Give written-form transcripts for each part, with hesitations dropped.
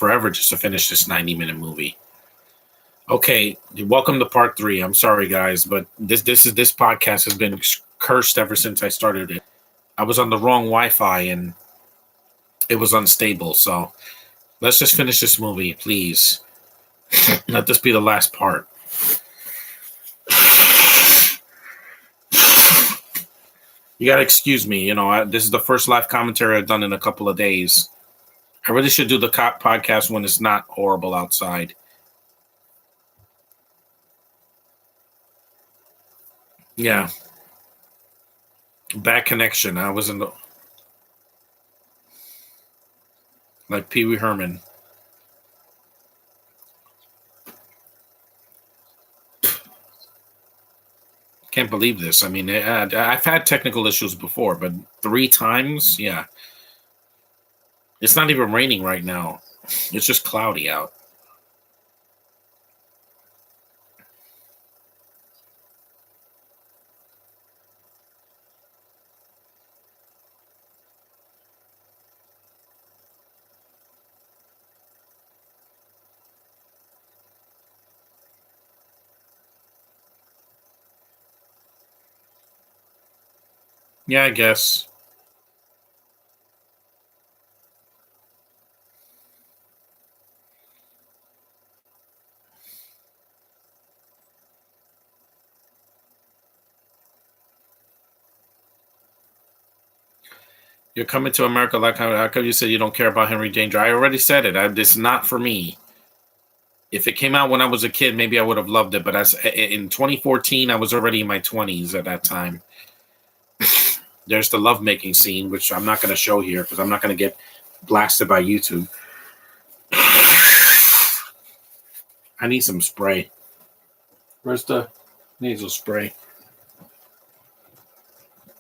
forever just to finish this 90-minute movie. Okay, welcome to part 3. I'm sorry, guys, but this podcast has been cursed ever since I started it. I was on the wrong Wi-Fi and it was unstable. So let's just finish this movie, please. Let this be the last part. You gotta excuse me. This is the first live commentary I've done in a couple of days. I really should do the podcast when it's not horrible outside. Yeah. Bad connection. I was in the... Like Pee Wee Herman. Can't believe this. I mean, I've had technical issues before, but 3 times? Yeah. It's not even raining right now. It's just cloudy out. Yeah, I guess. You're coming to America like how come you said you don't care about Henry Danger? I already said it. It's not for me. If it came out when I was a kid, maybe I would have loved it. But in 2014, I was already in my 20s at that time. There's the lovemaking scene, which I'm not going to show here because I'm not going to get blasted by YouTube. I need some spray. Where's the nasal spray?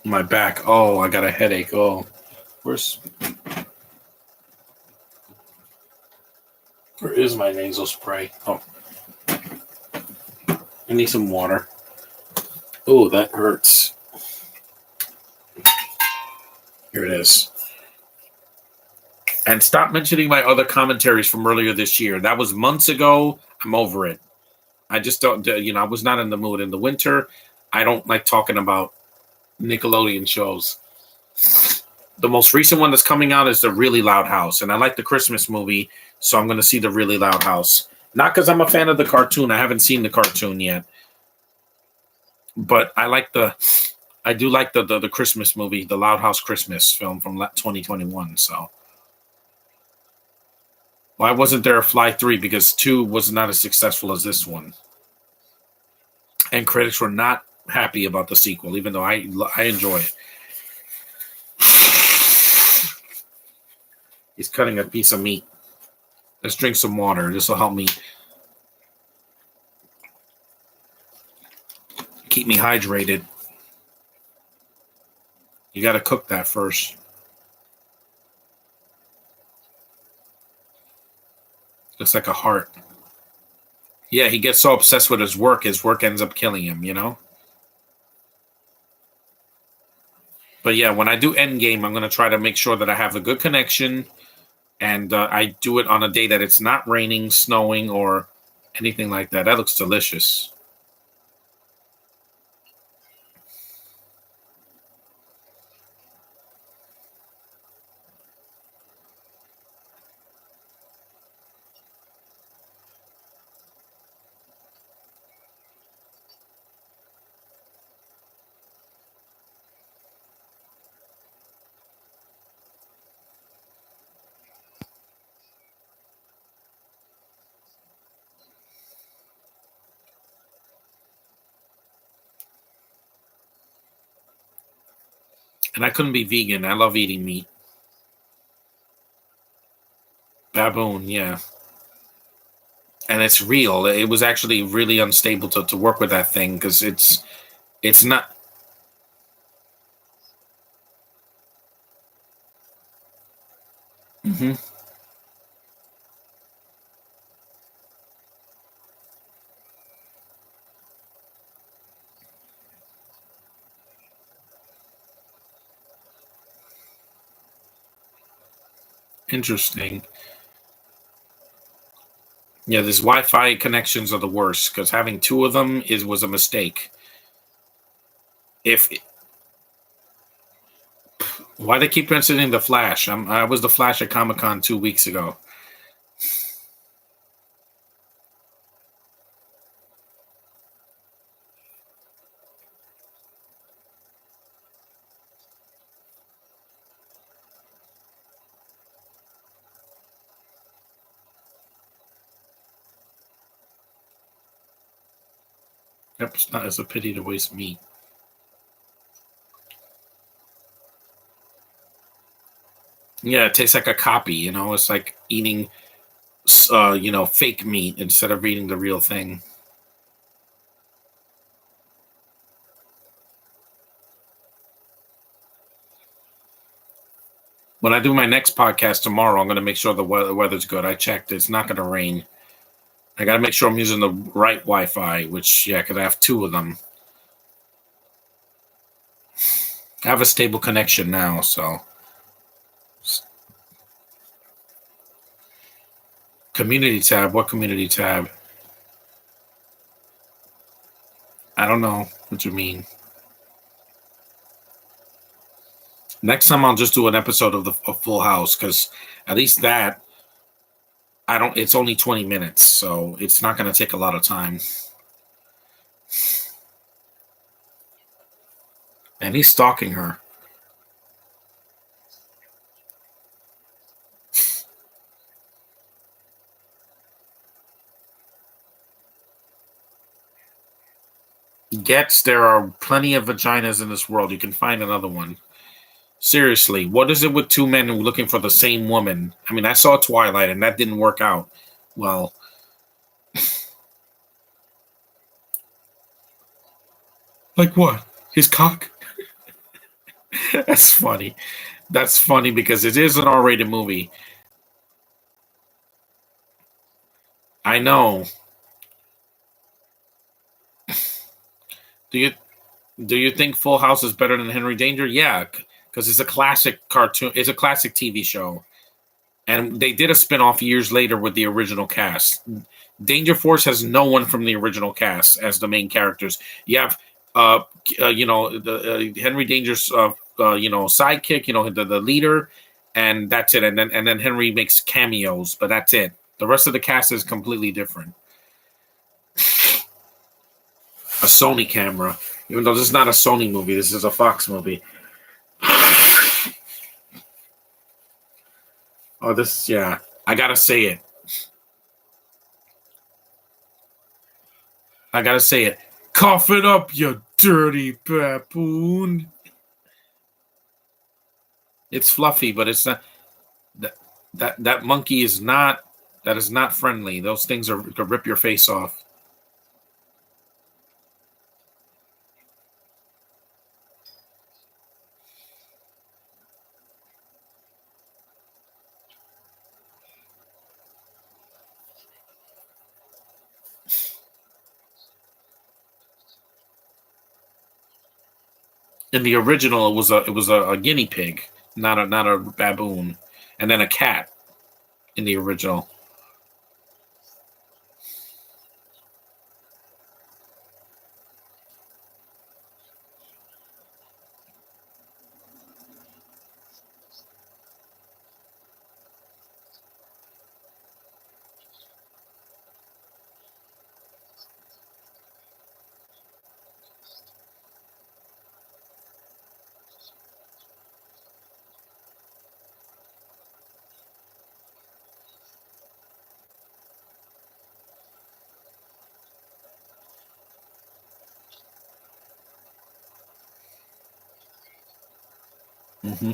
My back. Oh, I got a headache. Oh, where is my nasal spray? Oh, I need some water. Oh, that hurts. Here it is. And stop mentioning my other commentaries from earlier this year. That was months ago. I'm over it. I just don't, I was not in the mood. In the winter, I don't like talking about Nickelodeon shows. The most recent one that's coming out is The Really Loud House. And I like the Christmas movie, so I'm going to see The Really Loud House. Not because I'm a fan of the cartoon. I haven't seen the cartoon yet. But I do like the Christmas movie, the Loud House Christmas film from 2021. So why wasn't there a Fly 3? Because 2 was not as successful as this one. And critics were not happy about the sequel, even though I enjoy it. He's cutting a piece of meat. Let's drink some water. This will help me keep me hydrated. You got to cook that first. Looks like a heart. Yeah, he gets so obsessed with his work ends up killing him. But yeah, when I do Endgame, I'm going to try to make sure that I have a good connection, and I do it on a day that it's not raining, snowing, or anything like that. That looks delicious. And I couldn't be vegan. I love eating meat. Baboon, yeah. And it's real. It was actually really unstable to work with that thing because it's not. Mm-hmm. Interesting. Yeah, these Wi-Fi connections are the worst because having two of them was a mistake. If Why they keep mentioning the Flash? I was the Flash at Comic Con 2 weeks ago. Yep, it's a pity to waste meat. Yeah, it tastes like a copy. It's like eating, fake meat instead of eating the real thing. When I do my next podcast tomorrow, I'm going to make sure the weather's good. I checked; it's not going to rain. I got to make sure I'm using the right Wi-Fi, which yeah, because I have two of them. I have a stable connection now, so community tab. What community tab? I don't know what you mean. Next time I'll just do an episode of Full House because at least that I don't. It's only 20 minutes, so it's not going to take a lot of time. And he's stalking her. Gets there are plenty of vaginas in this world. You can find another one. Seriously, what is it with two men looking for the same woman? I mean, I saw Twilight and that didn't work out. Well, like what? His cock? That's funny. That's funny because it is an R-rated movie. I know. Do you do you think Full House is better than Henry Danger? Yeah, because it's a classic cartoon. It's a classic TV show, and they did a spinoff years later with the original cast. Danger Force has no one from the original cast as the main characters. You have, uh, the Henry Danger's, sidekick, the leader, and that's it. And then Henry makes cameos, but that's it. The rest of the cast is completely different. A Sony camera, even though this is not a Sony movie, this is a Fox movie. Oh, this, yeah, I gotta say it. I gotta say it. Cough it up, you dirty baboon. It's fluffy, but it's not. That monkey is not. That is not friendly. Those things are to rip your face off. In the original, it was a guinea pig, not a baboon, and then a cat in the original. Hmm.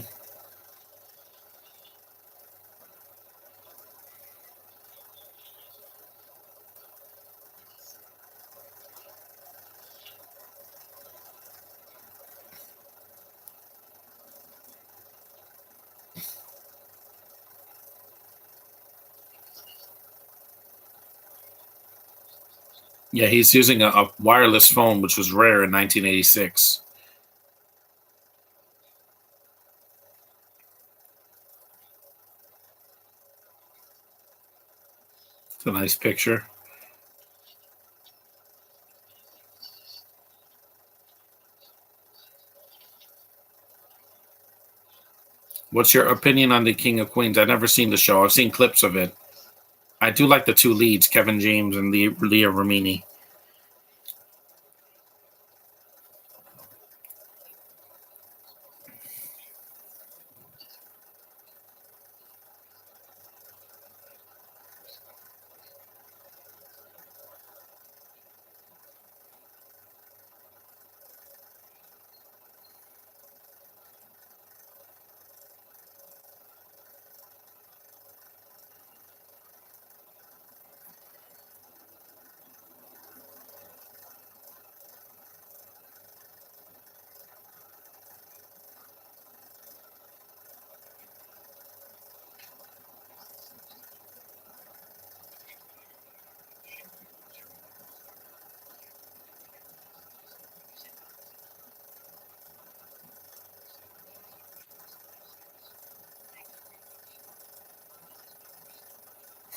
Yeah, he's using a wireless phone, which was rare in 1986. It's a nice picture. What's your opinion on the King of Queens? I've never seen the show. I've seen clips of it. I do like the two leads, Kevin James and Leah Remini.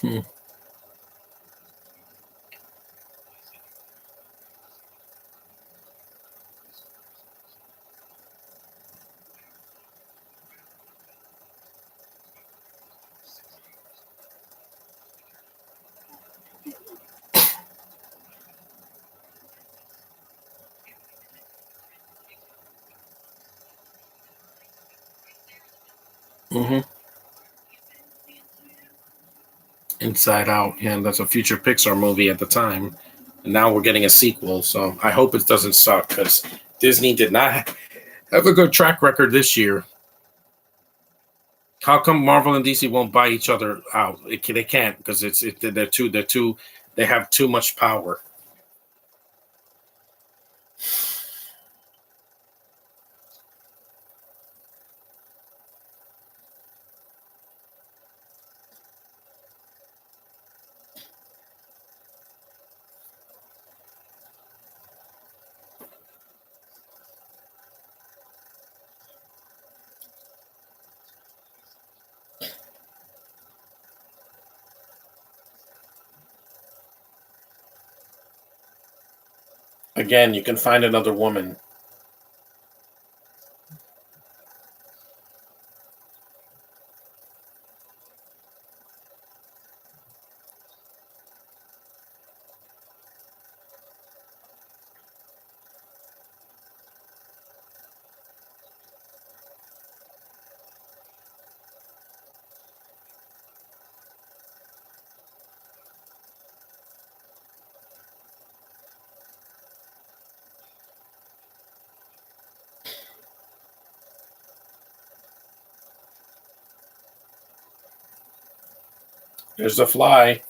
Hmm. Mm-hmm. Inside Out. Yeah, that's a future Pixar movie at the time. And now we're getting a sequel, so I hope it doesn't suck because Disney did not have a good track record this year. How come Marvel and DC won't buy each other out? They can't because they're too they have too much power. Again, you can find another woman. There's the fly.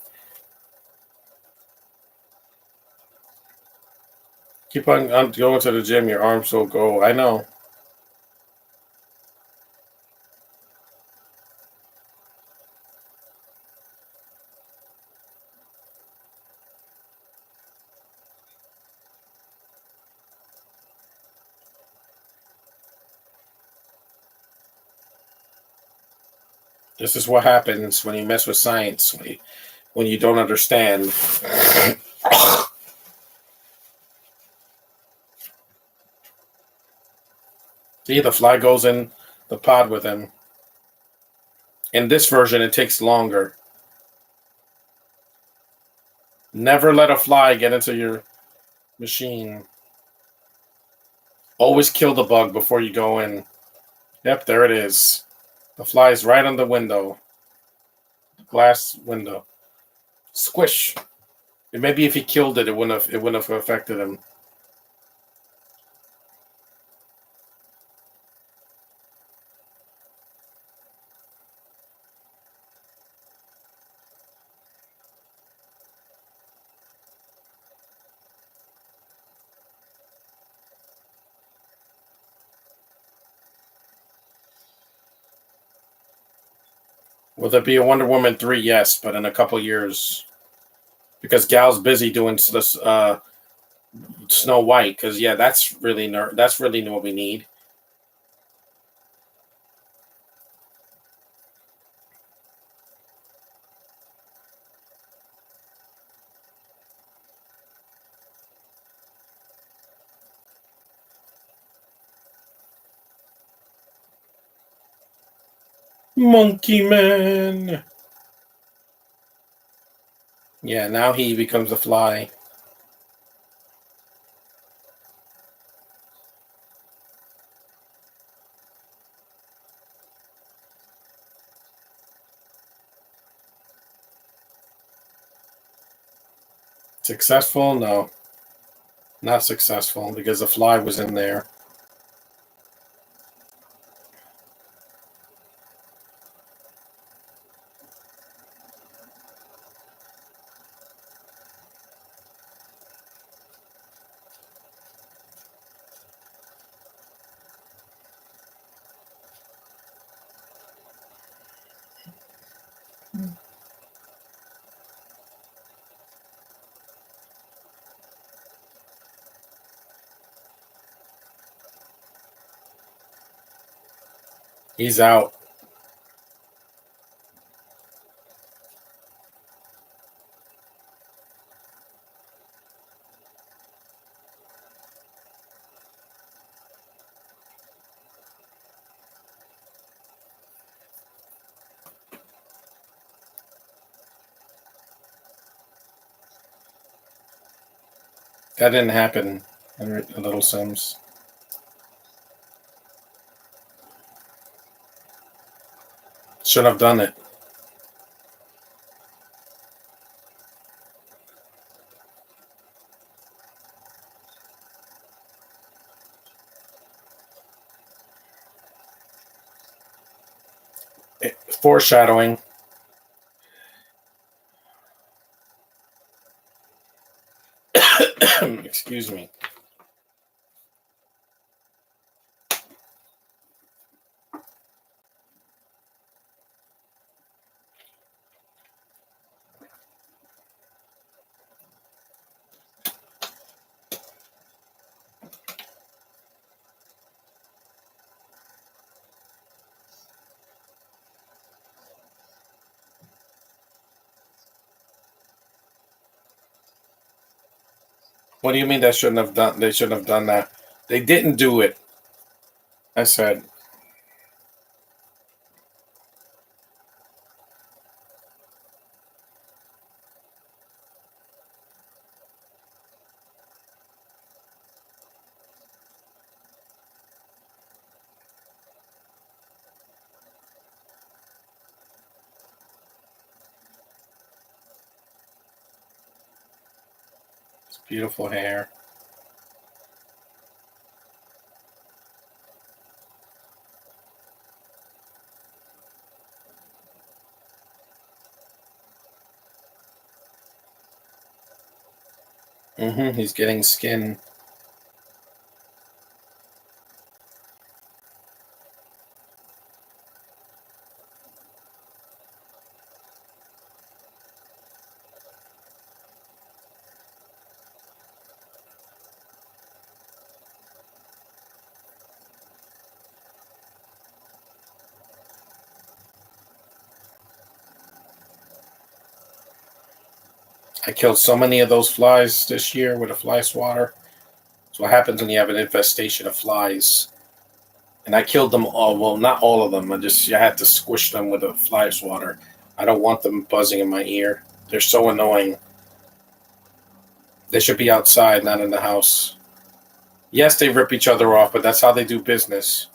Keep on going to the gym. Your arms will go. I know. This is what happens when you mess with science. When you don't understand. See, the fly goes in the pod with him. In this version, it takes longer. Never let a fly get into your machine. Always kill the bug before you go in. Yep, there it is. The fly is right on the window. Glass window. Squish. Maybe if he killed it, it wouldn't have affected him. Will there be a Wonder Woman 3? Yes, but in a couple years. Because Gal's busy doing this Snow White. Because yeah, that's really what we need. Monkey Man. Yeah, now he becomes a fly. Successful? No, not successful because the fly was in there. He's out. That didn't happen in Little Sims. Should have done it. Foreshadowing. Excuse me. What do you mean they shouldn't have done? They shouldn't have done that. They didn't do it. I said, it's beautiful hair. He's getting skin. I killed so many of those flies this year with a fly swatter. That's what happens when you have an infestation of flies. And I killed them all. Well, not all of them. I had to squish them with a fly swatter. I don't want them buzzing in my ear. They're so annoying. They should be outside, not in the house. Yes, they rip each other off, but that's how they do business.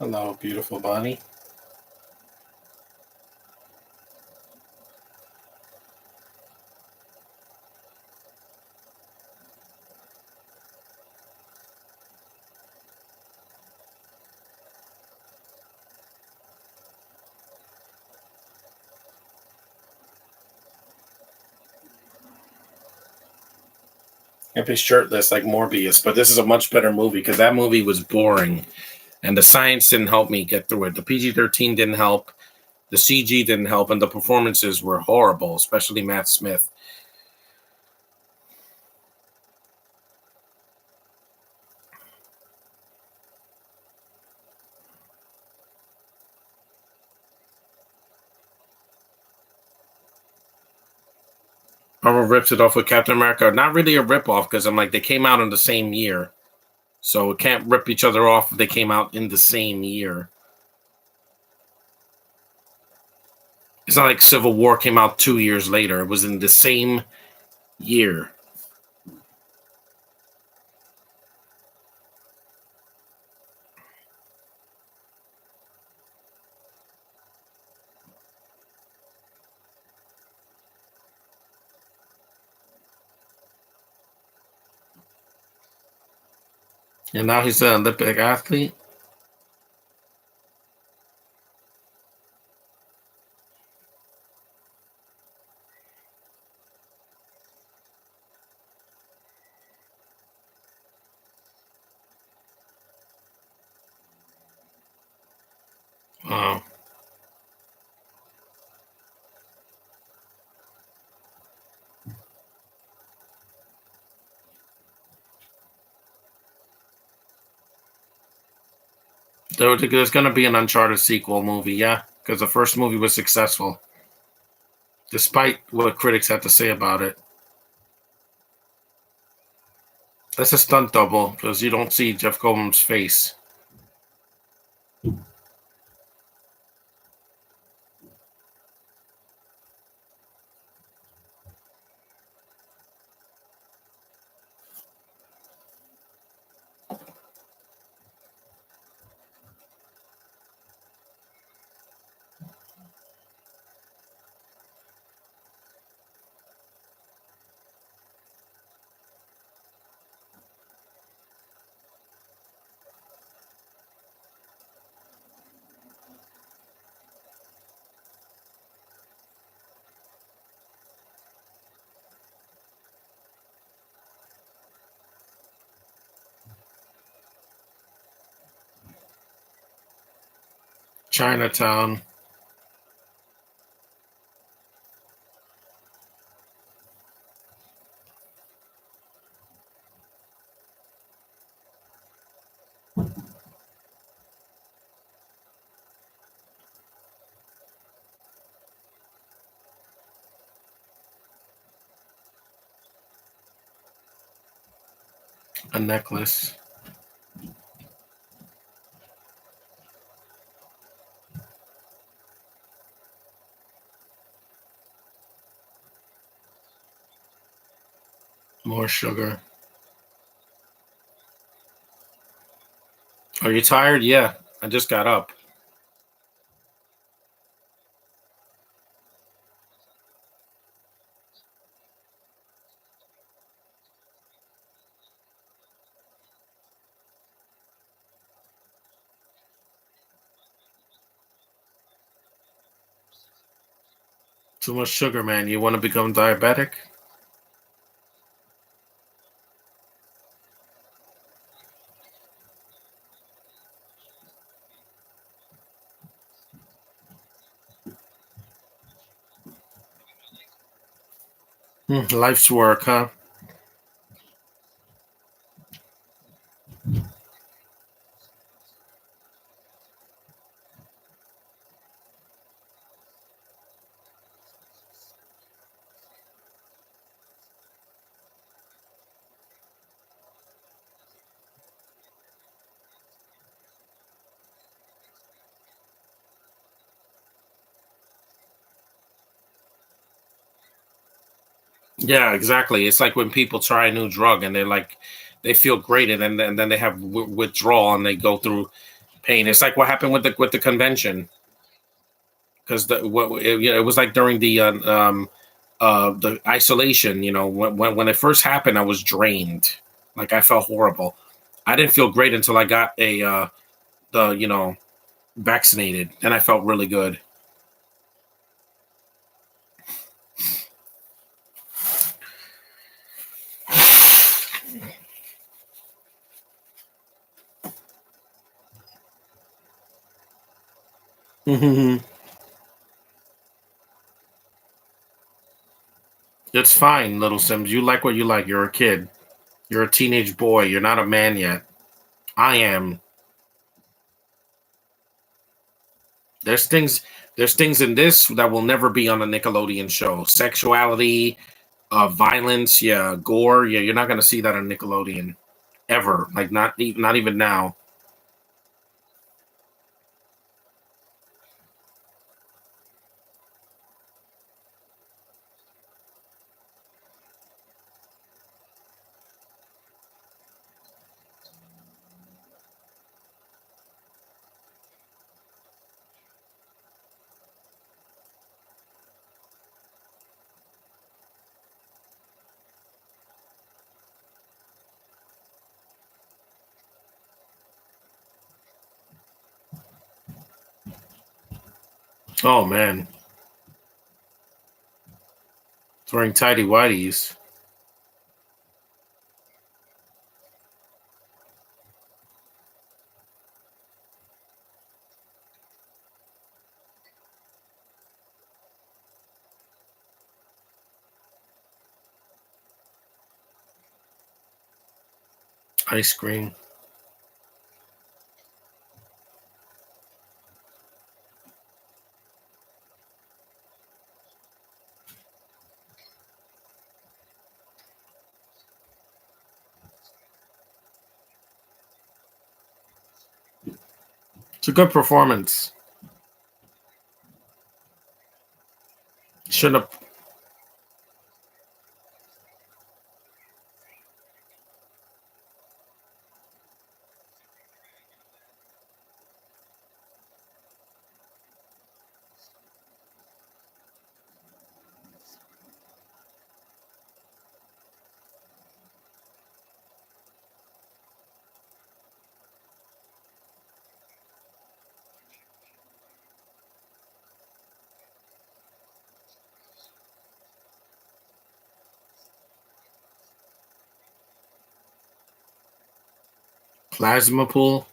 Hello, beautiful Bonnie. Can't be shirtless like Morbius, but this is a much better movie because that movie was boring, and the science didn't help me get through it. The PG-13 didn't help, the CG didn't help, and the performances were horrible, especially Matt Smith. Marvel rips it off with Captain America. Not really a rip off because I'm like they came out in the same year, so it can't rip each other off if they came out in the same year. It's not like Civil War came out 2 years later. It was in the same year. And now he's an Olympic athlete. Wow. There's going to be an Uncharted sequel movie, yeah, because the first movie was successful, despite what critics had to say about it. That's a stunt double because you don't see Jeff Goldblum's face. Chinatown. A necklace. More sugar. Are you tired? Yeah, I just got up. Too much sugar, man. You want to become diabetic? Life's work, huh? Yeah, exactly. It's like when people try a new drug and they're like, they feel great, and then they have withdrawal and they go through pain. It's like what happened with the convention because it was like during the isolation. When it first happened, I was drained. Like I felt horrible. I didn't feel great until I got the vaccinated, and I felt really good. It's fine, little Sims. You like what you like. You're a kid. You're a teenage boy. You're not a man yet. I am. There's things there's things in this that will never be on a Nickelodeon show. Sexuality, Violence, yeah, gore, yeah. You're not gonna see that on Nickelodeon ever. Like not even now. Oh man, it's wearing tidy whities. Ice cream. It's a good performance. Shouldn't have. Plasma pool.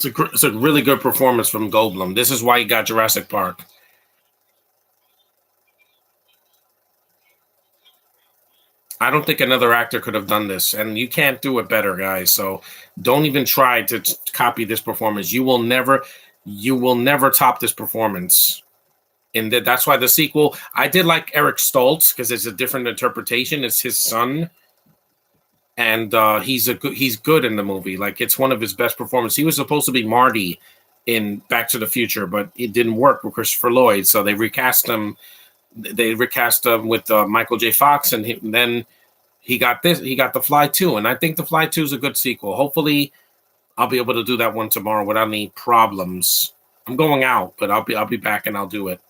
It's a really good performance from Goldblum. This is why he got Jurassic Park. I don't think another actor could have done this, and you can't do it better, guys. So don't even try to copy this performance. You will never top this performance. And that's why the sequel. I did like Eric Stoltz because it's a different interpretation. It's his son, and he's good in the movie. Like it's one of his best performances. He was supposed to be Marty in Back to the Future, but it didn't work with Christopher Lloyd, so they recast him. They recast him with Michael J. Fox, and then he got this. He got The Fly 2, and I think The Fly 2 is a good sequel. Hopefully, I'll be able to do that one tomorrow without any problems. I'm going out, but I'll be back and I'll do it.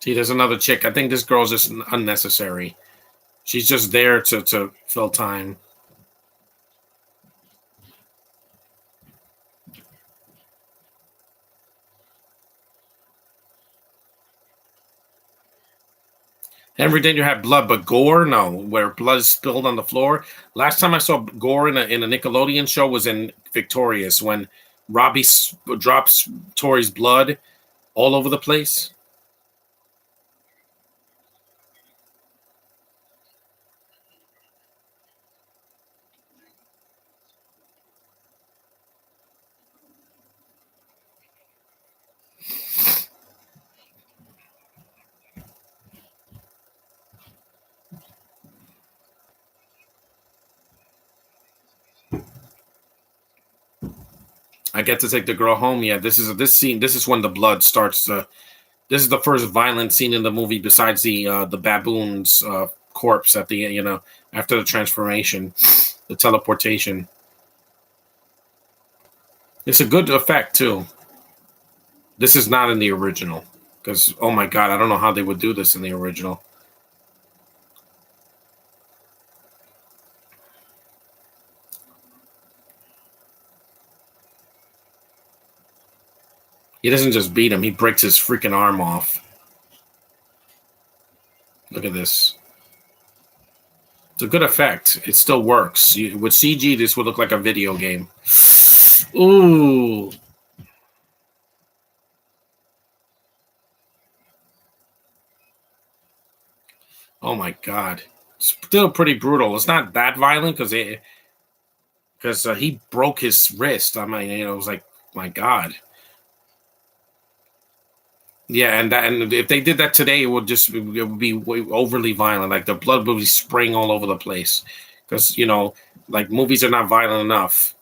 See, there's another chick. I think this girl's just unnecessary. She's just there to fill time. Every day you have blood, but gore, no. Where blood is spilled on the floor. Last time I saw gore in a Nickelodeon show was in Victorious when Robbie drops Tori's blood all over the place. I get to take the girl home. Yeah, this scene. This is when the blood starts to. This is the first violent scene in the movie besides the baboon's corpse at the after the transformation, the teleportation. It's a good effect too. This is not in the original because oh my god, I don't know how they would do this in the original. He doesn't just beat him; he breaks his freaking arm off. Look at this. It's a good effect. It still works. With CG, this would look like a video game. Ooh. Oh my god, still pretty brutal. It's not that violent because he broke his wrist. I mean, it was like, my god. Yeah, and if they did that today, it would be overly violent. Like the blood would be spraying all over the place because like movies are not violent enough.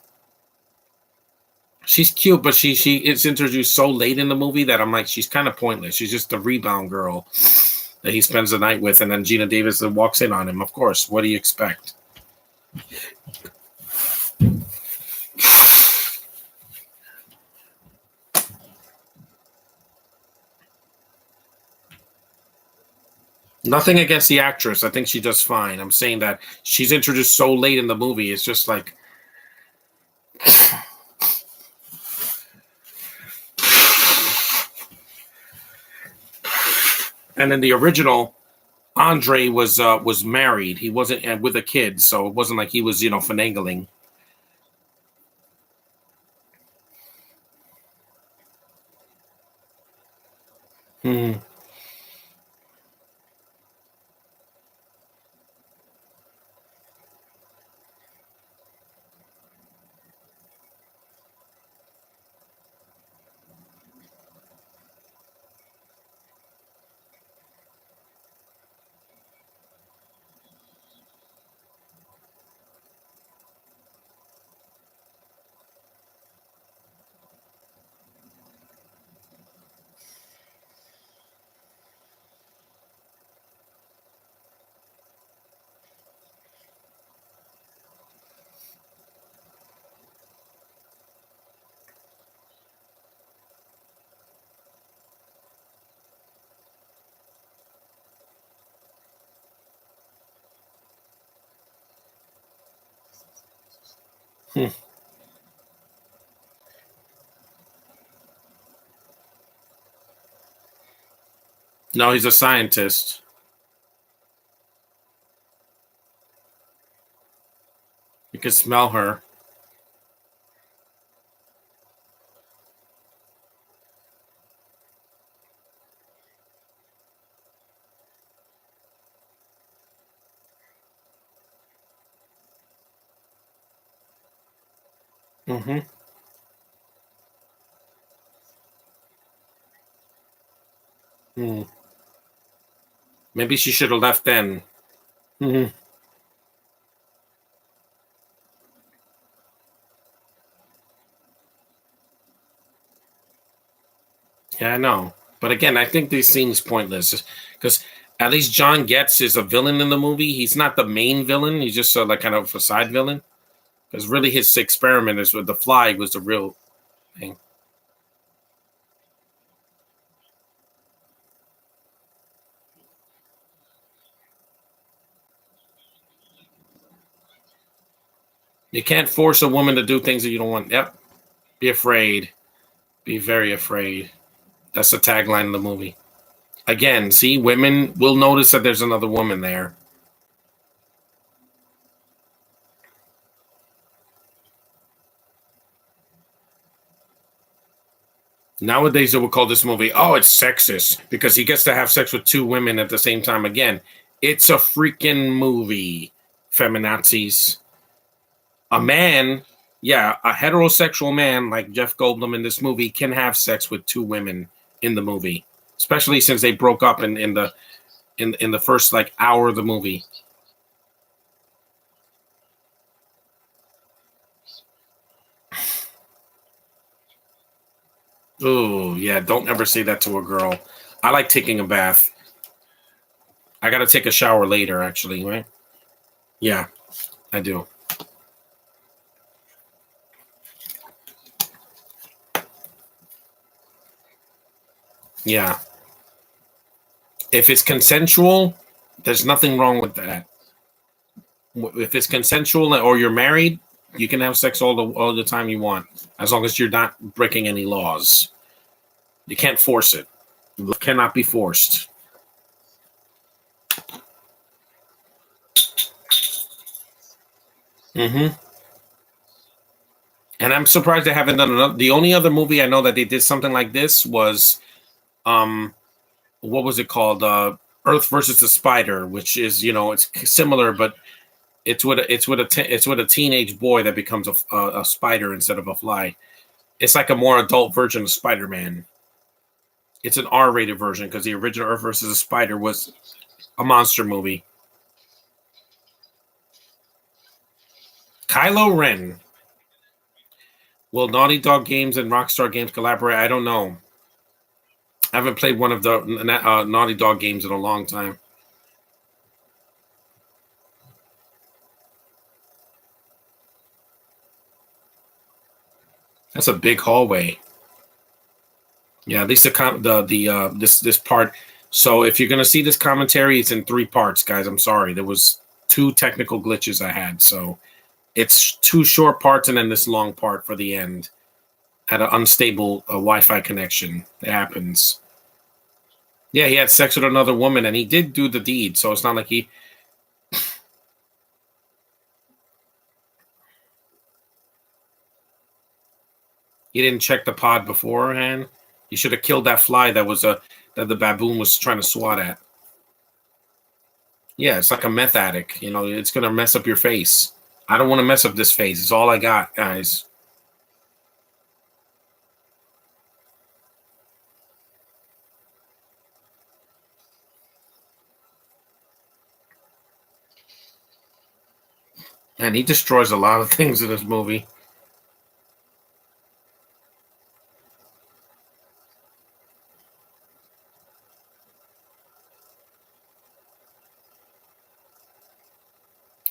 She's cute, but she is introduced so late in the movie that I'm like, she's kind of pointless. She's just a rebound girl that he spends the night with, and then Gina Davis walks in on him. Of course, what do you expect? Nothing against the actress. I think she does fine. I'm saying that she's introduced so late in the movie. It's just like, and in the original, Andre was married. He wasn't with a kid, so it wasn't like he was finagling. Hmm. Hmm. No, he's a scientist. You can smell her. Hmm. Hmm. Maybe she should have left then. Hmm. Yeah, I know. But again, I think this scene's pointless because at least John Getz is a villain in the movie. He's not the main villain. He's just like kind of a side villain. Because really, his experiment is with the fly was the real thing. You can't force a woman to do things that you don't want. Yep. Be afraid. Be very afraid. That's the tagline of the movie. Again, see, women will notice that there's another woman there. Nowadays, they would call this movie, oh, it's sexist because he gets to have sex with two women at the same time. Again, it's a freaking movie, feminazis. A man, yeah, a heterosexual man like Jeff Goldblum in this movie can have sex with two women in the movie, especially since they broke up in the first like hour of the movie. Oh, yeah, don't ever say that to a girl. I like taking a bath. I got to take a shower later, actually, right? Yeah, I do. Yeah. If it's consensual, there's nothing wrong with that. If it's consensual or you're married, you can have sex all the time you want, as long as you're not breaking any laws. You can't force it. Love cannot be forced. Hmm. And I'm surprised they haven't done another. The only other movie I know that they did something like this was, um, what was it called? Earth versus the Spider, which is, it's similar, but it's with a teenage boy that becomes a spider instead of a fly. It's like a more adult version of Spider-Man. It's an R-rated version because the original Earth versus the Spider was a monster movie. Kylo Ren. Will Naughty Dog Games and Rockstar Games collaborate? I don't know. I haven't played one of the Naughty Dog games in a long time. That's a big hallway. Yeah, at least this part. So if you're gonna see this commentary, it's in 3 parts, guys. I'm sorry, there was 2 technical glitches I had, so it's 2 short parts and then this long part for the end. Had an unstable Wi-Fi connection. It happens. Yeah, he had sex with another woman, and he did do the deed. So it's not like he. He didn't check the pod beforehand. He should have killed that fly that the baboon was trying to swat at. Yeah, it's like a meth addict. It's gonna mess up your face. I don't want to mess up this face. It's all I got, guys. And he destroys a lot of things in this movie.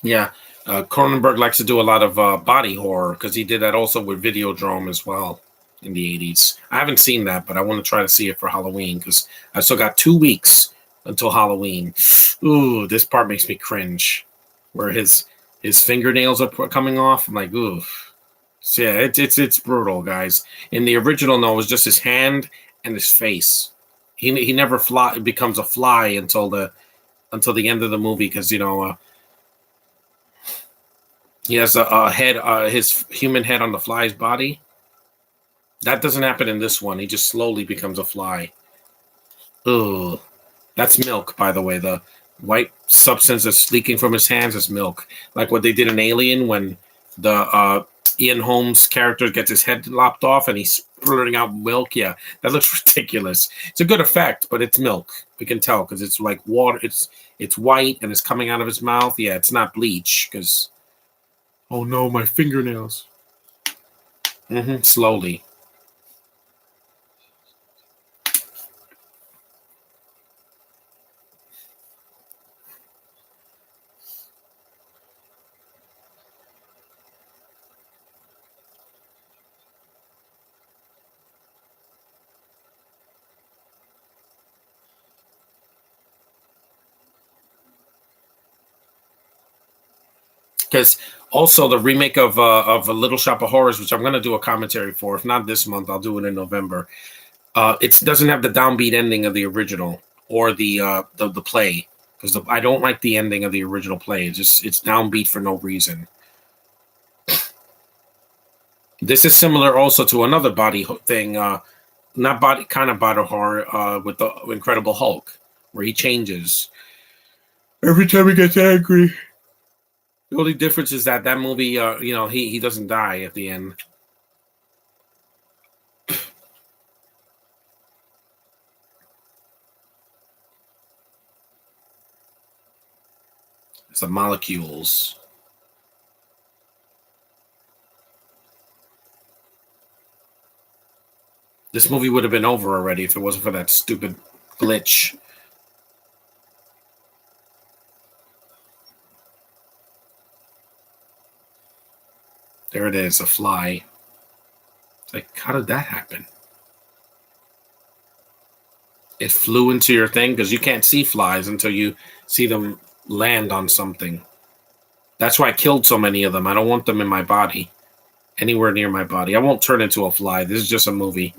Yeah, Cronenberg likes to do a lot of body horror because he did that also with Videodrome as well in the 80s. I haven't seen that, but I want to try to see it for Halloween because I still got 2 weeks until Halloween. Ooh, this part makes me cringe, where his fingernails are coming off. I'm like, ooh. So yeah, it's brutal, guys. In the original, no, it was just his hand and his face. He never becomes a fly until the end of the movie because he has a head, his human head on the fly's body. That doesn't happen in this one. He just slowly becomes a fly. Ugh. That's milk, by the way. The white substance that's leaking from his hands is milk. Like what they did in Alien when the Ian Holmes character gets his head lopped off and he's splurting out milk. Yeah, that looks ridiculous. It's a good effect, but it's milk. We can tell because it's like water. It's white and it's coming out of his mouth. Yeah, it's not bleach because... Oh no, my fingernails. Slowly. Because also the remake of a Little Shop of Horrors, which I'm going to do a commentary for. If not this month, I'll do it in November. It doesn't have the downbeat ending of the original or the play because I don't like the ending of the original play. It's downbeat for no reason. This is similar also to another body thing, not body kind of body horror with the Incredible Hulk, where he changes every time he gets angry. The only difference is that movie, he doesn't die at the end. It's the molecules. This movie would have been over already if it wasn't for that stupid glitch. There it is, a fly. It's like, how did that happen? It flew into your thing because you can't see flies until you see them land on something. That's why I killed so many of them. I don't want them in my body, anywhere near my body. I won't turn into a fly. This is just a movie.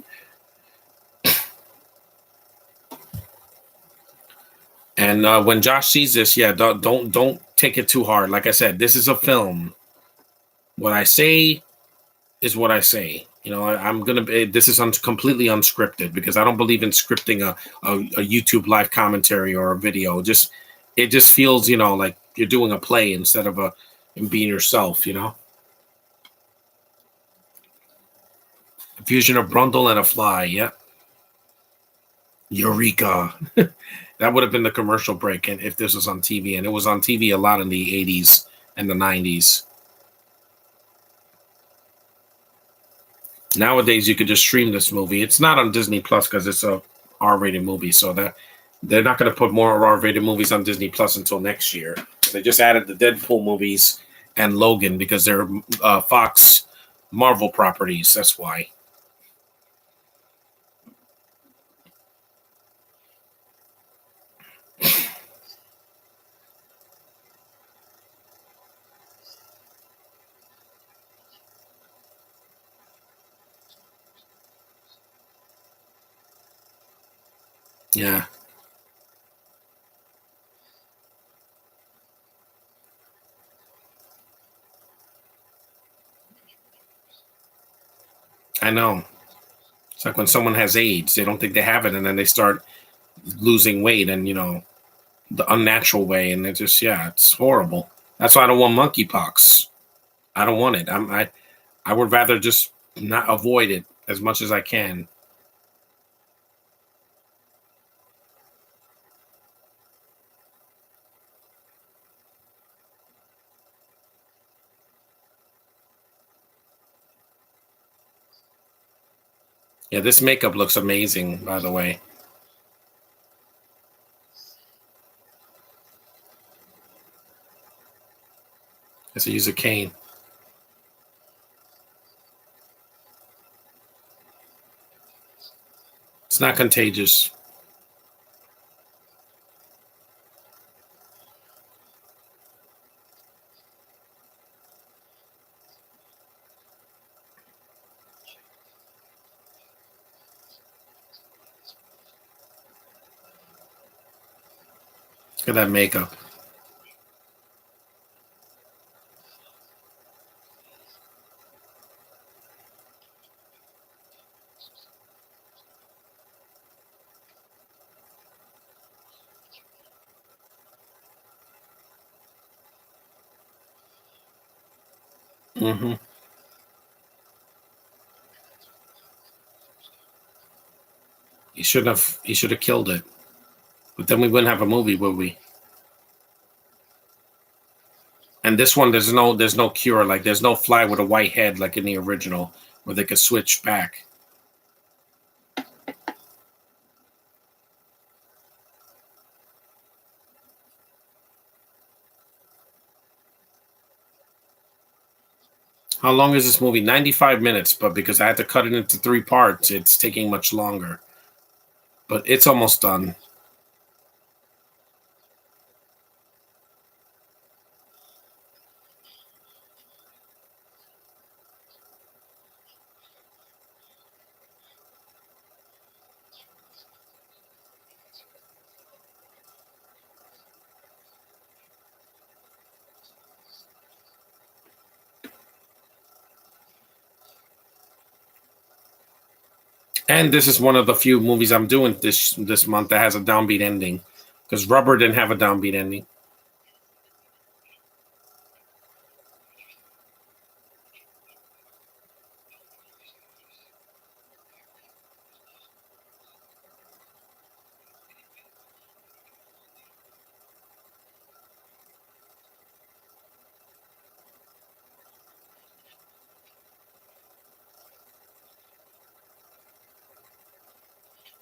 And when Josh sees this, yeah, don't take it too hard. Like I said, this is a film. What I say is what I say. I'm gonna be. This is completely unscripted because I don't believe in scripting a YouTube live commentary or a video. It just feels like you're doing a play instead of and being yourself. A fusion of Brundle and a fly. Yeah, Eureka. That would have been the commercial break, and if this was on TV, and it was on TV a lot in the '80s and the '90s. Nowadays, you could just stream this movie. It's not on Disney Plus because it's a R-rated movie, so that they're not going to put more R-rated movies on Disney Plus until next year. They just added the Deadpool movies and Logan because they're Fox Marvel properties. That's why. Yeah, I know. It's like when someone has AIDS, they don't think they have it, and then they start losing weight, and the unnatural way, and it just it's horrible. That's why I don't want monkeypox. I don't want it. I would rather just not avoid it as much as I can. Yeah, this makeup looks amazing, by the way. As I use a cane. It's not contagious. Look at that makeup. hmm He shouldn't have. He should have killed it. But then we wouldn't have a movie, would we? And this one, there's no cure. Like there's no fly with a white head like in the original, where they could switch back. How long is this movie? 95 minutes, but because I had to cut it into 3 parts, it's taking much longer. But it's almost done. And this is one of the few movies I'm doing this month that has a downbeat ending, because Rubber didn't have a downbeat ending.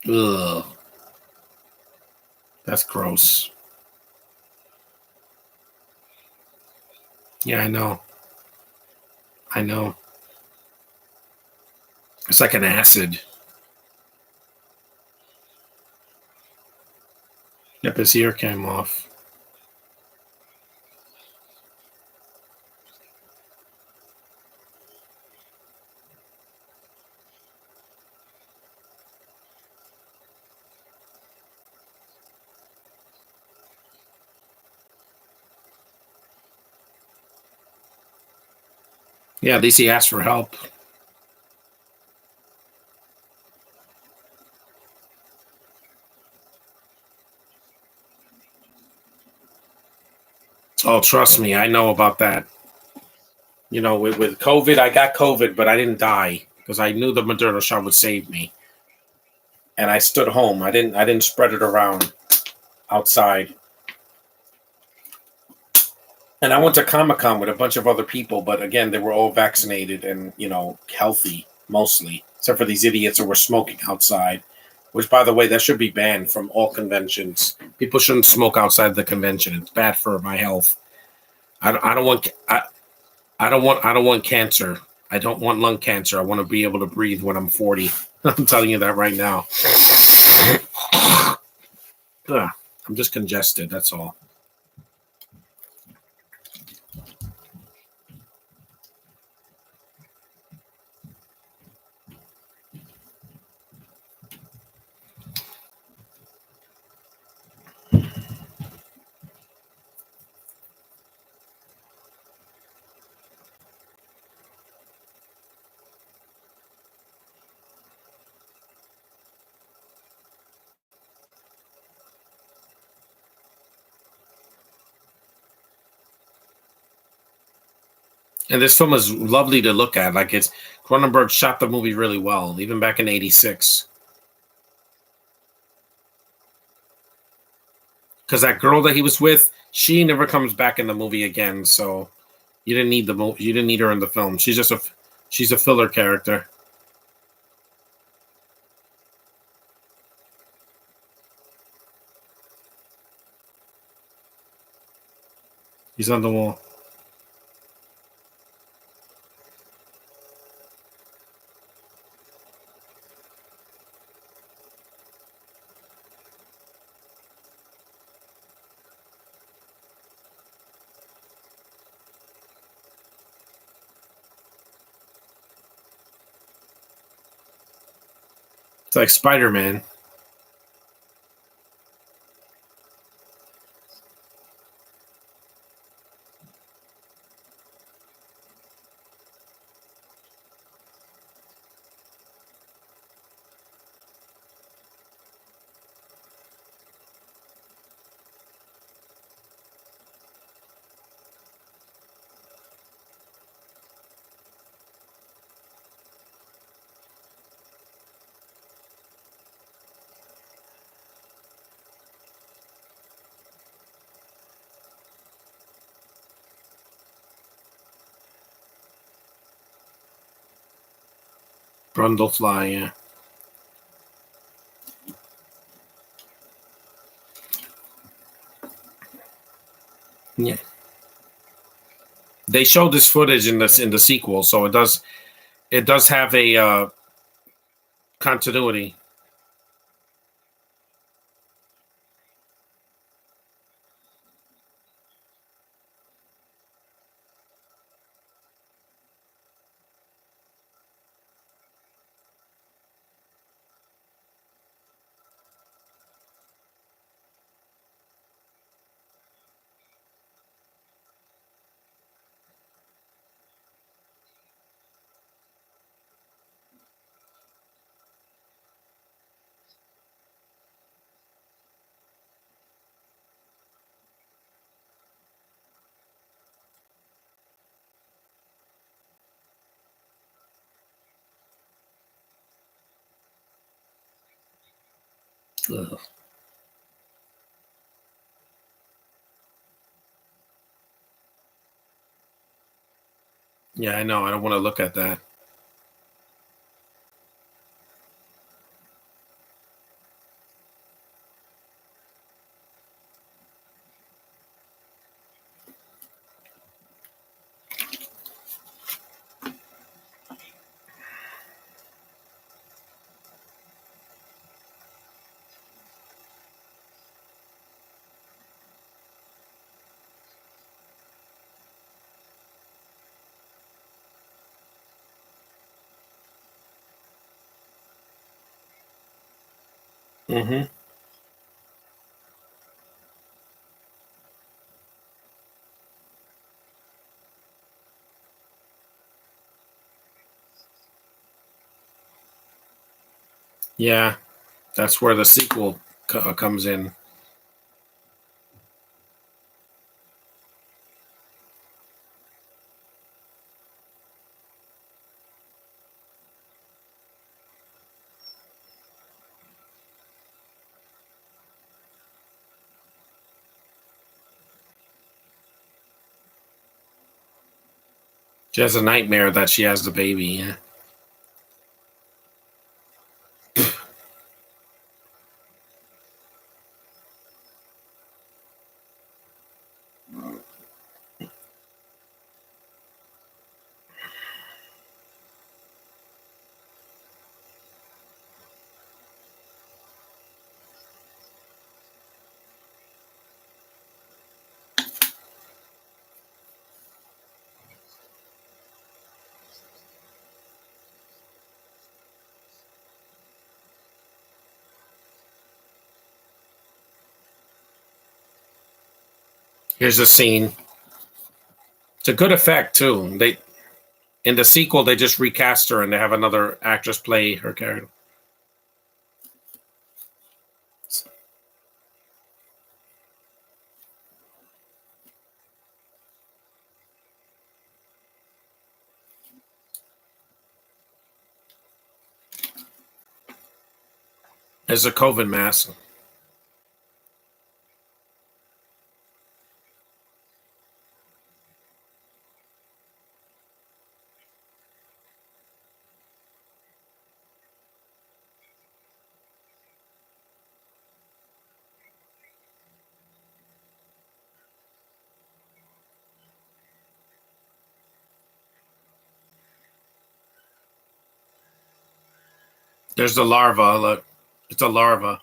Ugh, that's gross. Yeah, I know. I know. It's like an acid. Yep, his ear came off. Yeah, at least he asked for help. Oh, trust me, I know about that. You know, with COVID, I got COVID, but I didn't die because I knew the Moderna shot would save me, and I stood home. I didn't spread it around outside. And I went to Comic Con with a bunch of other people, but again, they were all vaccinated and healthy mostly, except for these idiots who were smoking outside. Which, by the way, that should be banned from all conventions. People shouldn't smoke outside the convention. It's bad for my health. I don't want I don't want cancer. I don't want lung cancer. I want to be able to breathe when I'm 40. I'm telling you that right now. Ugh, I'm just congested. That's all. And this film is lovely to look at. Like it's Cronenberg shot the movie really well, even back in '86. Because that girl that he was with, she never comes back in the movie again. So you didn't need you didn't need her in the film. She's a filler character. He's on the wall. It's like Spider-Man. Brundlefly, yeah. Yeah. They showed this footage in the sequel, so it does have a continuity. Ugh. Yeah, I know. I don't want to look at that. Hmm. Yeah, that's where the sequel comes in. She has a nightmare that she has the baby. Yeah. Here's a scene. It's a good effect too. They in the sequel they just recast her and they have another actress play her character. There's a COVID mask. There's the larva. Look, it's a larva.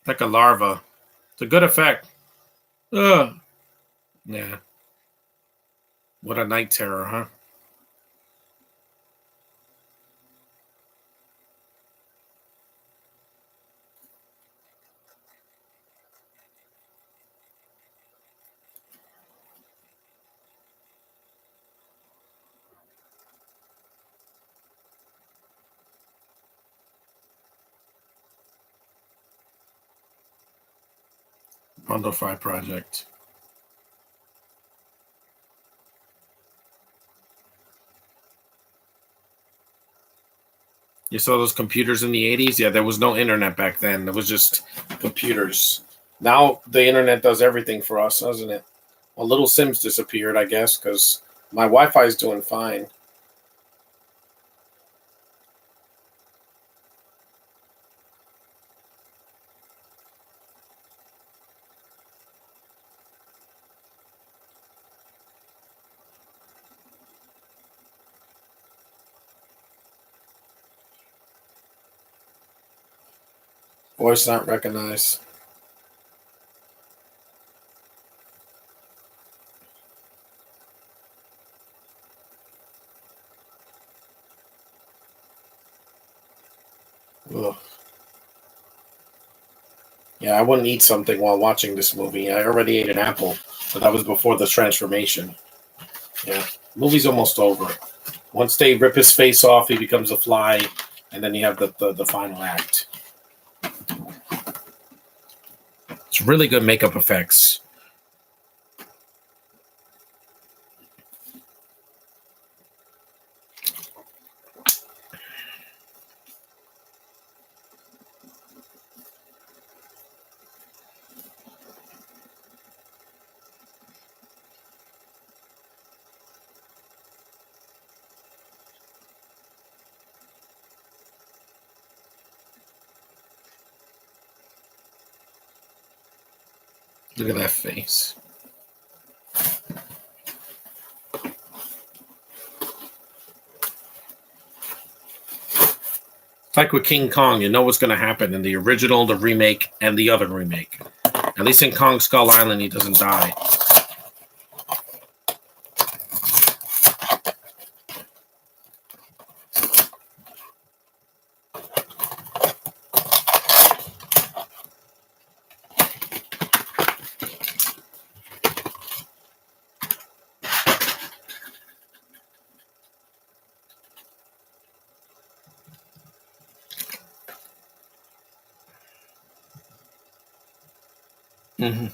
Like a larva. It's a good effect. Ugh. Yeah. What a night terror, huh? Bundle Project. You saw those computers in the 80s? Yeah, there was no internet back then. It was just computers. Now the internet does everything for us, doesn't it? Well, Little Sims disappeared, I guess, because my Wi-Fi is doing fine. Voice not recognized. Ugh. Yeah, I wouldn't eat something while watching this movie. I already ate an apple, but that was before the transformation. Yeah, movie's almost over. Once they rip his face off, he becomes a fly, and then you have the final act. It's really good makeup effects. Look at that face. It's like with King Kong, you know what's going to happen in the original, the remake, and the other remake. At least in Kong Skull Island, he doesn't die. Mm-hmm.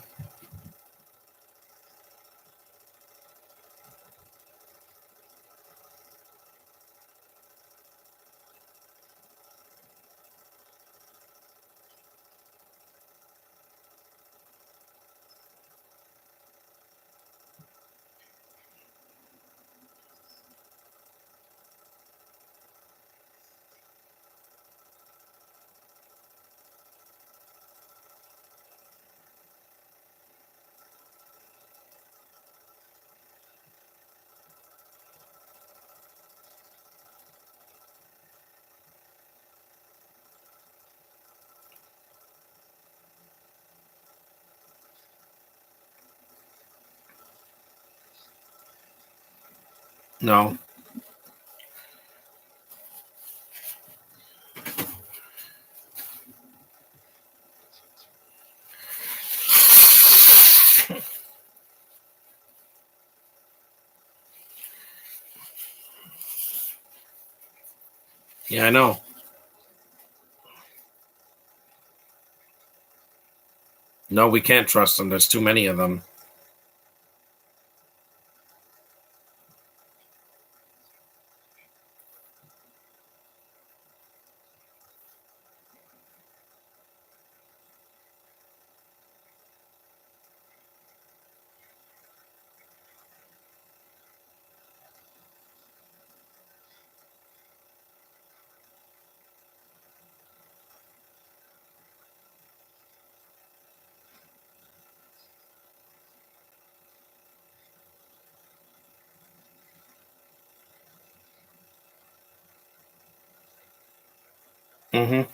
No. Yeah, I know. No, we can't trust them. There's too many of them. Mm-hmm.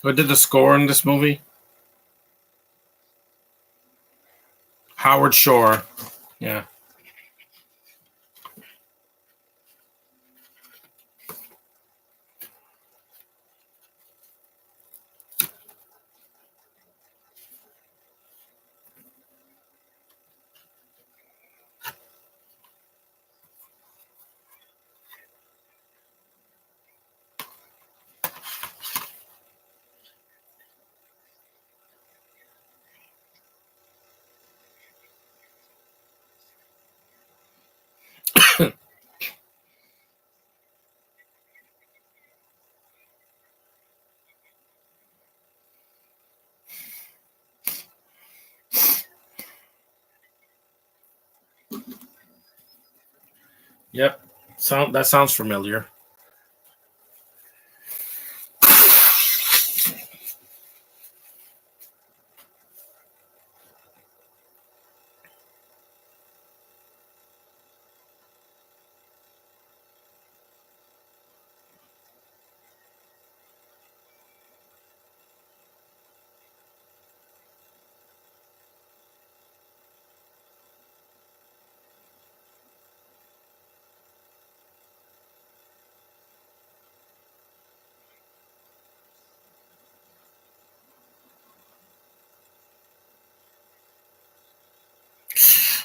What did the score in this movie? Howard Shore. Yeah. Yep. That sounds familiar.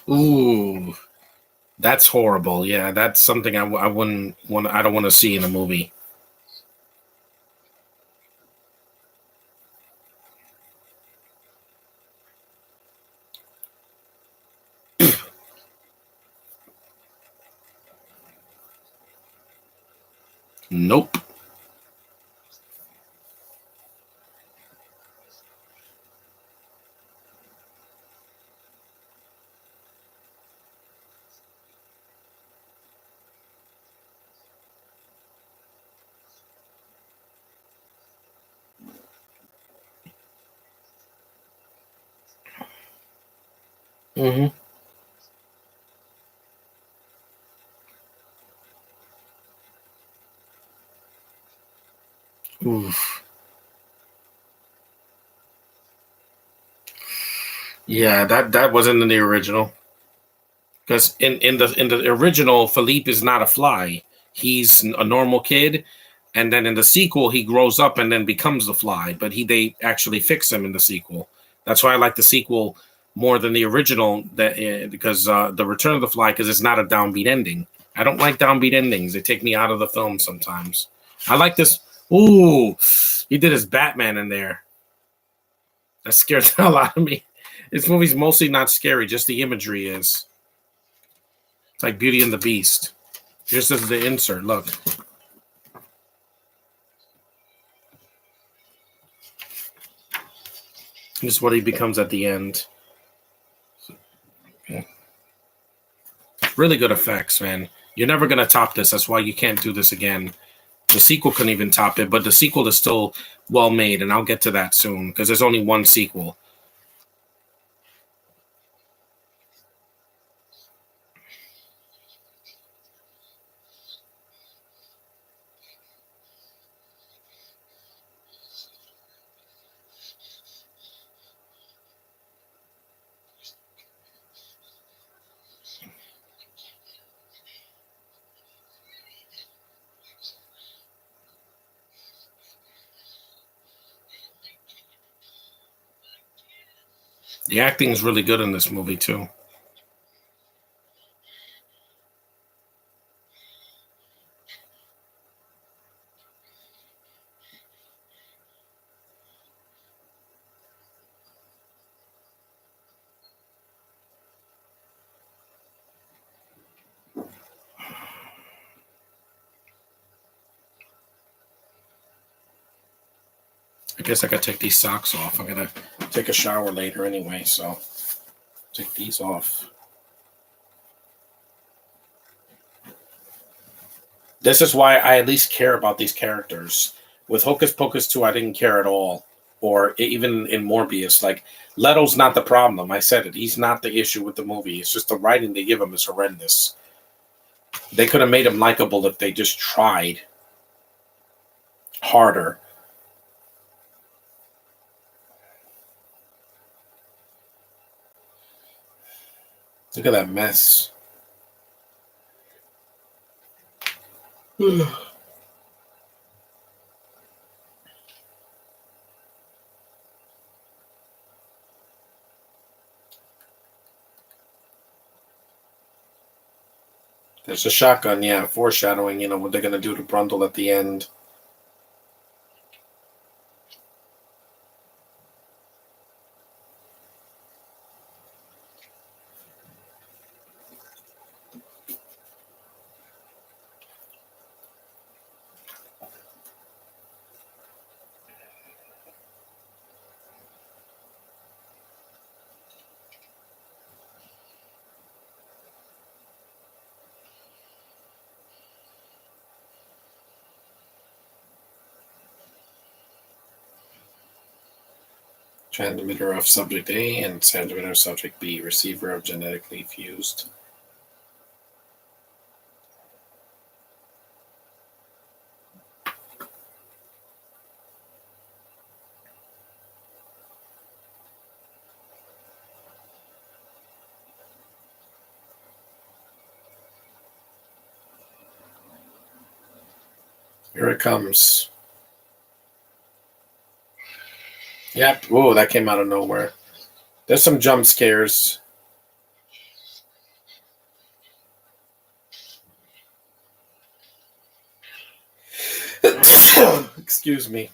Ooh, that's horrible. Yeah, that's something I wouldn't want. I don't want to see in a movie. Nope. Mm-hmm. Oof. Yeah, that wasn't in the original. Because in the original, Philippe is not a fly. He's a normal kid, and then in the sequel, he grows up and then becomes the fly. But they actually fix him in the sequel. That's why I like the sequel more than the original. Because the Return of the Fly, because it's not a downbeat ending. I don't like downbeat endings. They take me out of the film sometimes. I like this. Ooh, he did his Batman in there. That scared the hell out of me. This movie's mostly not scary, just the imagery is. It's like Beauty and the Beast. Here's the insert. Look, this is what he becomes at the end. Yeah. Really good effects, man. You're never gonna top this. That's why you can't do this again. The sequel couldn't even top it, but the sequel is still well made, and I'll get to that soon because there's only one sequel. The acting is really good in this movie too. I guess I gotta take these socks off. I'm gonna take a shower later anyway, so take these off. This is why I at least care about these characters. With Hocus Pocus 2, I didn't care at all. Or even in Morbius, like Leto's not the problem. I said it. He's not the issue with the movie. It's just the writing they give him is horrendous. They could have made him likable if they just tried harder. Look at that mess. There's a shotgun, yeah, foreshadowing, what they're going to do to Brundle at the end. Transmitter of subject A and transmitter of subject B. Receiver of genetically fused. Here it comes. Yep. Whoa, that came out of nowhere. There's some jump scares. Excuse me.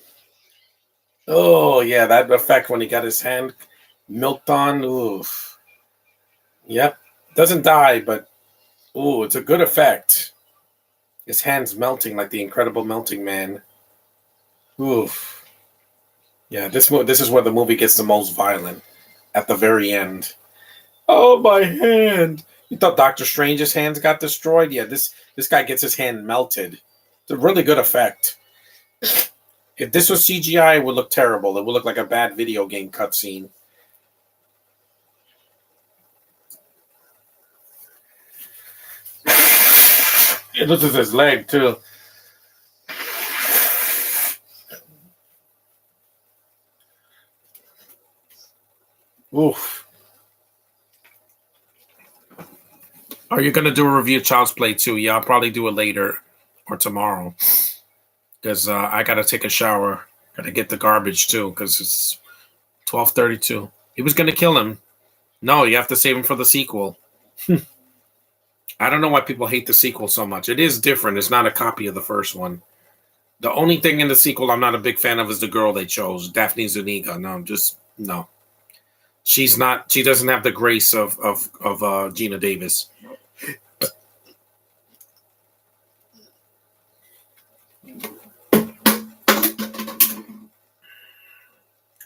Oh, yeah, that effect when he got his hand milked on. Oof. Yep. Doesn't die, but ooh, it's a good effect. His hand's melting like the Incredible Melting Man. Oof. Yeah, this is where the movie gets the most violent. At the very end. Oh, my hand! You thought Doctor Strange's hands got destroyed? Yeah, this guy gets his hand melted. It's a really good effect. If this was CGI, it would look terrible. It would look like a bad video game cutscene. It looks at his leg, too. Oof. Are you going to do a review of Child's Play 2? Yeah, I'll probably do it later or tomorrow. Because I got to take a shower. Got to get the garbage, too, because it's 12:32. He was going to kill him. No, you have to save him for the sequel. I don't know why people hate the sequel so much. It is different. It's not a copy of the first one. The only thing in the sequel I'm not a big fan of is the girl they chose, Daphne Zuniga. No. She's not. She doesn't have the grace of Gina Davis.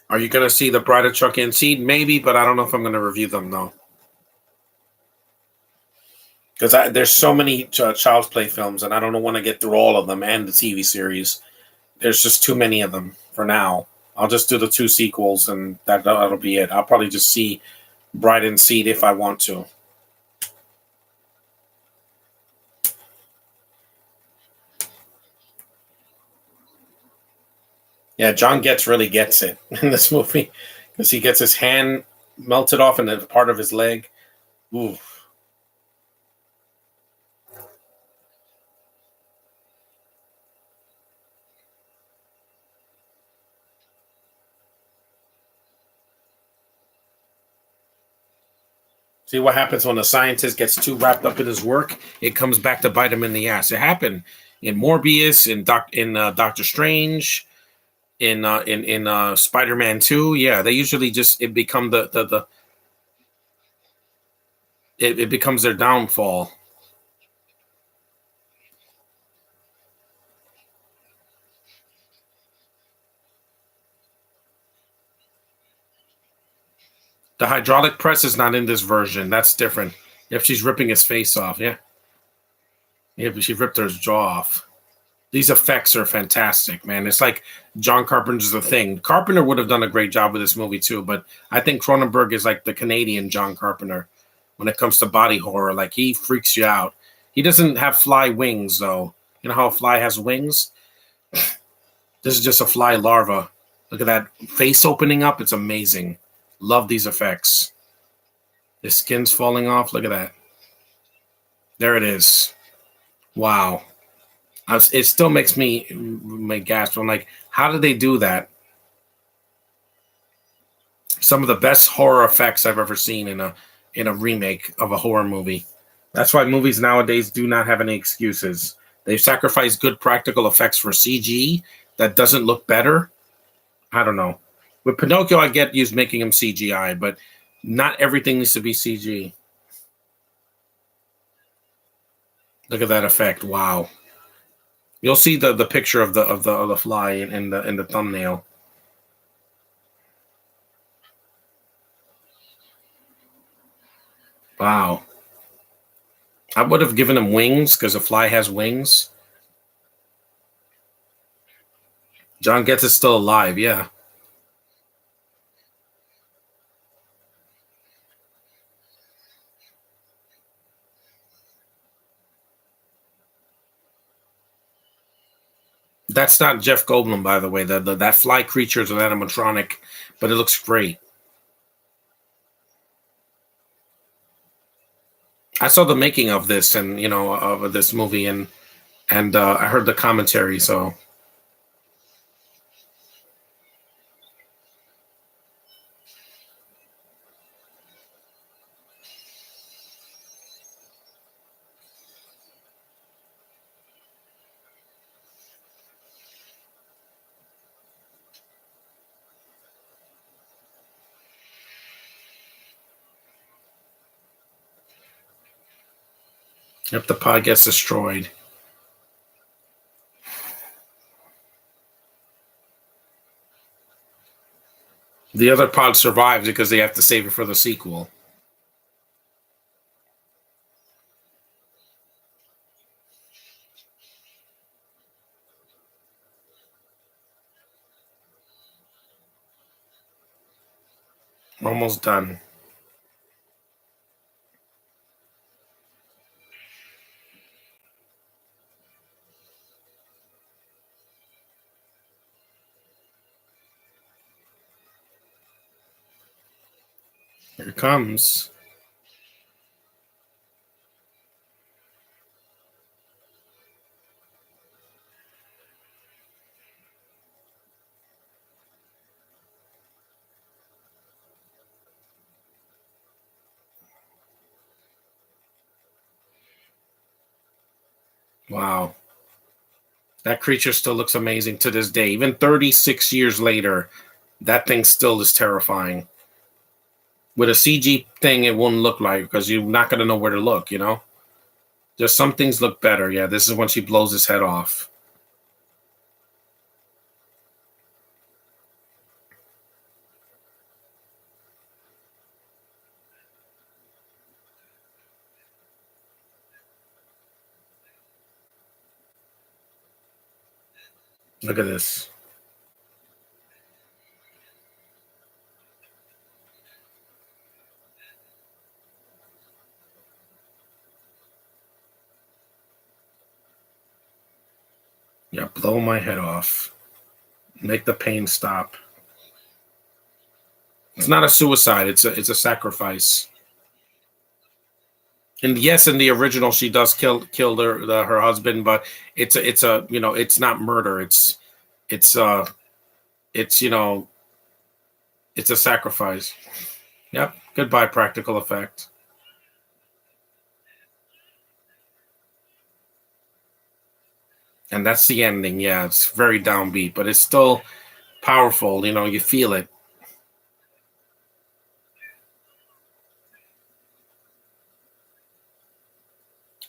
Are you going to see the Bride of Chucky and Seed? Maybe, but I don't know if I'm going to review them, though. because there's so many Child's Play films, and I don't want to get through all of them and the TV series. There's just too many of them for now. I'll just do the two sequels, and that'll be it. I'll probably just see Bride and Seed if I want to. Yeah, John Getz really gets it in this movie because he gets his hand melted off and a part of his leg. Ooh. See what happens when a scientist gets too wrapped up in his work? It comes back to bite him in the ass. It happened in Morbius, in Doctor Strange, in Spider-Man 2. Yeah, they usually just it become it becomes their downfall. The hydraulic press is not in this version. That's different. If she's ripping his face off, yeah. Yeah, but she ripped her jaw off. These effects are fantastic, man. It's like John Carpenter's The Thing. Carpenter would have done a great job with this movie too, but I think Cronenberg is like the Canadian John Carpenter when it comes to body horror. Like he freaks you out. He doesn't have fly wings though. You know how a fly has wings? This is just a fly larva. Look at that face opening up. It's amazing. Love these effects. The skin's falling off. Look at that. There it is. Wow. It still makes me gasp. I'm like, how did they do that? Some of the best horror effects I've ever seen in a remake of a horror movie. That's why movies nowadays do not have any excuses. They sacrifice good practical effects for CG that doesn't look better. I don't know. With Pinocchio, I get used making him CGI, but not everything needs to be CG. Look at that effect! Wow. You'll see the picture of the fly in the thumbnail. Wow. I would have given him wings because a fly has wings. John Getz is still alive. Yeah. That's not Jeff Goldblum, by the way. That fly creature is an animatronic, but it looks great. I saw the making of this and of this movie and I heard the commentary. So if the pod gets destroyed, the other pod survives because they have to save it for the sequel. We're almost done. Here it comes. Wow. That creature still looks amazing to this day. Even 36 years later, that thing still is terrifying. With a CG thing, it won't look like because you're not going to know where to look. Just some things look better. Yeah, this is when she blows his head off. Look at this. Yeah, blow my head off. Make the pain stop. It's not a suicide. It's a sacrifice. And yes, in the original, she does kill her husband, but it's a it's not murder. It's it's it's a sacrifice. Yep. Goodbye, practical effect. And that's the ending. Yeah, it's very downbeat, but it's still powerful. You feel it.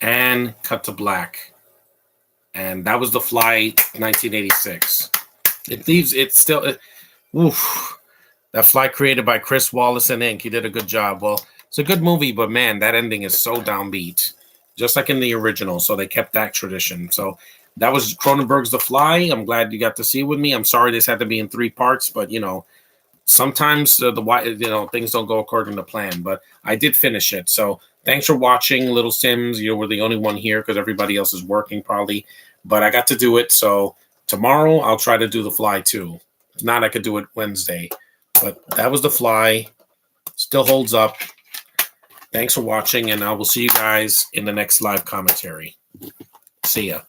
And cut to black. And that was The Fly, 1986. It leaves. It's still. Oof. That Fly created by Chris Wallace and Inc. He did a good job. Well, it's a good movie, but man, that ending is so downbeat, just like in the original. So they kept that tradition. So that was Cronenberg's The Fly. I'm glad you got to see it with me. I'm sorry this had to be in 3 parts, but sometimes the things don't go according to plan. But I did finish it. So thanks for watching, Little Sims. You were the only one here because everybody else is working probably, but I got to do it. So tomorrow I'll try to do The Fly too. If not, I could do it Wednesday. But that was The Fly. Still holds up. Thanks for watching, and I will see you guys in the next live commentary. See ya.